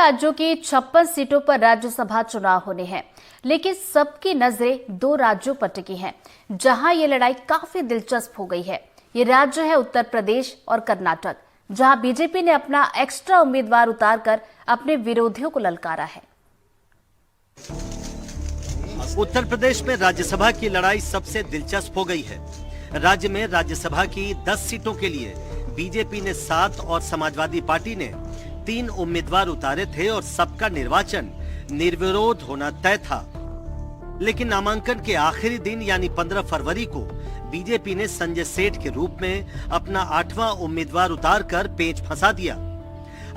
राज्यों की 56 सीटों पर राज्यसभा चुनाव होने हैं, लेकिन सबकी नजरें दो राज्यों पर टिकी हैं, जहां ये लड़ाई काफी दिलचस्प हो गई है। ये राज्य है उत्तर प्रदेश और कर्नाटक, जहां बीजेपी ने अपना एक्स्ट्रा उम्मीदवार उतारकर अपने विरोधियों को ललकारा है। उत्तर प्रदेश में राज्यसभा की लड़ाई सबसे दिलचस्प हो गई है। राज्य में राज्यसभा की 10 सीटों के लिए बीजेपी ने 7 और समाजवादी पार्टी ने 3 उम्मीदवार उतारे थे और सबका निर्वाचन निर्विरोध होना तय था। लेकिन नामांकन के आखिरी दिन यानी 15 फरवरी को बीजेपी ने संजय सेठ के रूप में अपना 8वां उम्मीदवार उतारकर पेंच फंसा दिया।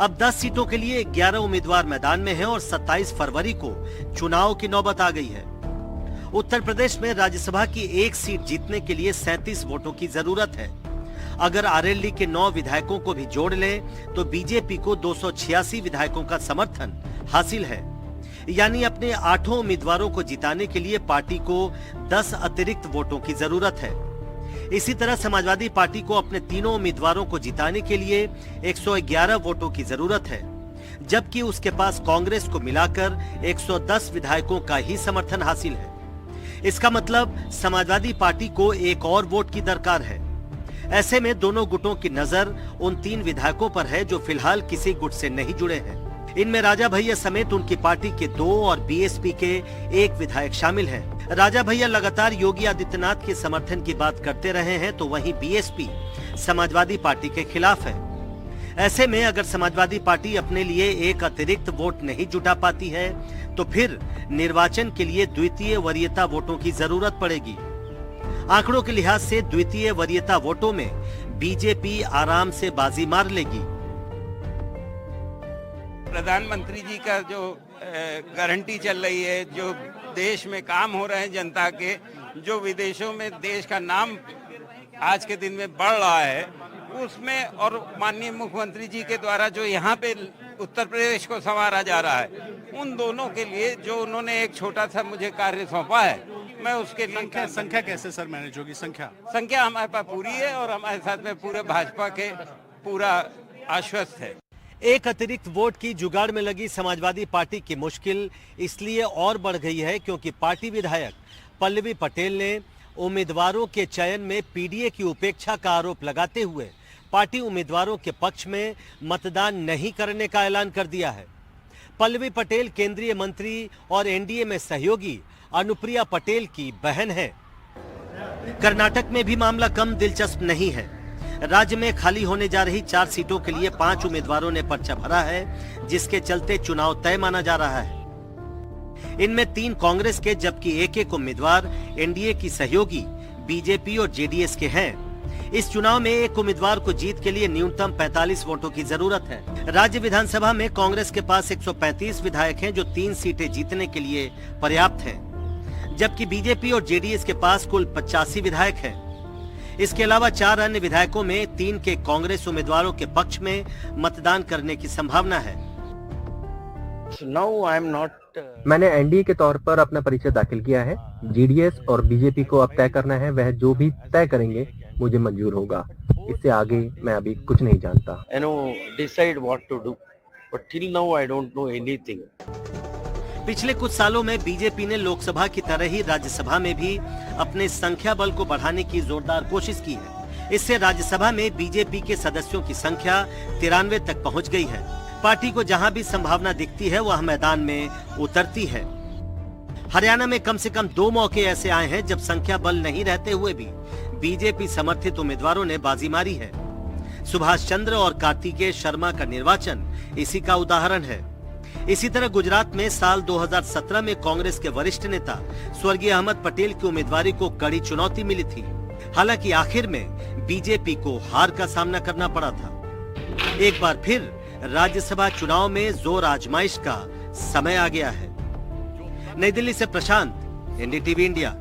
अब 10 सीटों के लिए 11 उम्मीदवार मैदान में हैं और 27 फरवरी को चुनाव की नौबत आ गई है। उत्तर प्रदेश में राज्यसभा की एक सीट जीतने के लिए 37 वोटों की जरूरत है। अगर आरएलडी के 9 विधायकों को भी जोड़ लें तो बीजेपी को 286 विधायकों का समर्थन हासिल है। यानी अपने 8 उम्मीदवारों को जिताने के लिए पार्टी को 10 अतिरिक्त वोटों की जरूरत है। इसी तरह समाजवादी पार्टी को अपने 3 उम्मीदवारों को जिताने के लिए 111 वोटों की जरूरत है, जबकि उसके पास कांग्रेस को मिलाकर 110 विधायकों का ही समर्थन हासिल है। इसका मतलब समाजवादी पार्टी को एक और वोट की दरकार है। ऐसे में दोनों गुटों की नजर उन 3 विधायकों पर है जो फिलहाल किसी गुट से नहीं जुड़े हैं। इनमें राजा भैया समेत उनकी पार्टी के 2 और बीएसपी के 1 विधायक शामिल हैं। राजा भैया लगातार योगी आदित्यनाथ के समर्थन की बात करते रहे हैं, तो वहीं बीएसपी समाजवादी पार्टी के खिलाफ है। ऐसे में अगर समाजवादी पार्टी अपने लिए एक अतिरिक्त वोट नहीं जुटा पाती है तो फिर निर्वाचन के लिए द्वितीय वरीयता वोटों की जरूरत पड़ेगी। आंकड़ों के लिहाज से द्वितीय वरीयता वोटों में बीजेपी आराम से बाजी मार लेगी। प्रधानमंत्री जी का जो गारंटी चल रही है, जो देश में काम हो रहे हैं जनता के, जो विदेशों में देश का नाम आज के दिन में बढ़ रहा है, उसमें और माननीय मुख्यमंत्री जी के द्वारा जो यहाँ पे उत्तर प्रदेश को संवारा जा रहा है, उन दोनों के लिए जो उन्होंने एक छोटा सा मुझे कार्य सौंपा है, मैं उसके लिए संख्या कैसे सर मैनेज होगी? संख्या हमारे पास पूरी है और हमारे साथ में पूरे भाजपा के पूरा आश्वस्त है। एक अतिरिक्त वोट की जुगाड़ में लगी समाजवादी पार्टी की मुश्किल इसलिए और बढ़ गई है क्योंकि पार्टी विधायक पल्लवी पटेल ने उम्मीदवारों के चयन में पीडीए की उपेक्षा का आरोप लगाते हुए पार्टी उम्मीदवारों के पक्ष में मतदान नहीं करने का ऐलान कर दिया है। पल्लवी पटेल केंद्रीय मंत्री और एनडीए में सहयोगी अनुप्रिया पटेल की बहन है। कर्नाटक में भी मामला कम दिलचस्प नहीं है। राज्य में खाली होने जा रही 4 सीटों के लिए 5 उम्मीदवारों ने पर्चा भरा है, जिसके चलते चुनाव तय माना जा रहा है। इनमें 3 कांग्रेस के जबकि एक उम्मीदवार एनडीए की सहयोगी बीजेपी और जेडीएस के हैं। इस चुनाव में एक उम्मीदवार को जीत के लिए न्यूनतम 45 वोटों की जरूरत है। राज्य विधानसभा में कांग्रेस के पास 135 विधायक हैं जो 3 सीटें जीतने के लिए पर्याप्त हैं, जबकि बीजेपी और जेडीएस के पास कुल 85 विधायक हैं। इसके अलावा 4 अन्य विधायकों में 3 के कांग्रेस उम्मीदवारों के पक्ष में मतदान करने की संभावना है। मैंने एनडीए के तौर पर अपना परिचय दाखिल किया है। जेडीएस और बीजेपी को अब तय करना है, वह जो भी तय करेंगे मुझे मंजूर होगा। इससे आगे मैं अभी कुछ नहीं जानता। पिछले कुछ सालों में बीजेपी ने लोकसभा की तरह ही राज्यसभा में भी अपने संख्या बल को बढ़ाने की जोरदार कोशिश की है। इससे राज्यसभा में बीजेपी के सदस्यों की संख्या 93 तक पहुंच गई है। पार्टी को जहां भी संभावना दिखती है वह मैदान में उतरती है। हरियाणा में कम से कम 2 मौके ऐसे आए हैं जब संख्या बल नहीं रहते हुए भी बीजेपी समर्थित उम्मीदवारों ने बाजी मारी है। सुभाष चंद्र और कार्तिकेय शर्मा का निर्वाचन इसी का उदाहरण है। इसी तरह गुजरात में साल 2017 में कांग्रेस के वरिष्ठ नेता स्वर्गीय अहमद पटेल की उम्मीदवारी को कड़ी चुनौती मिली थी। हालांकि आखिर में बीजेपी को हार का सामना करना पड़ा था। एक बार फिर राज्यसभा चुनाव में जोर आजमाइश का समय आ गया है। नई दिल्ली से प्रशांत, एनडीटीवी इंडिया।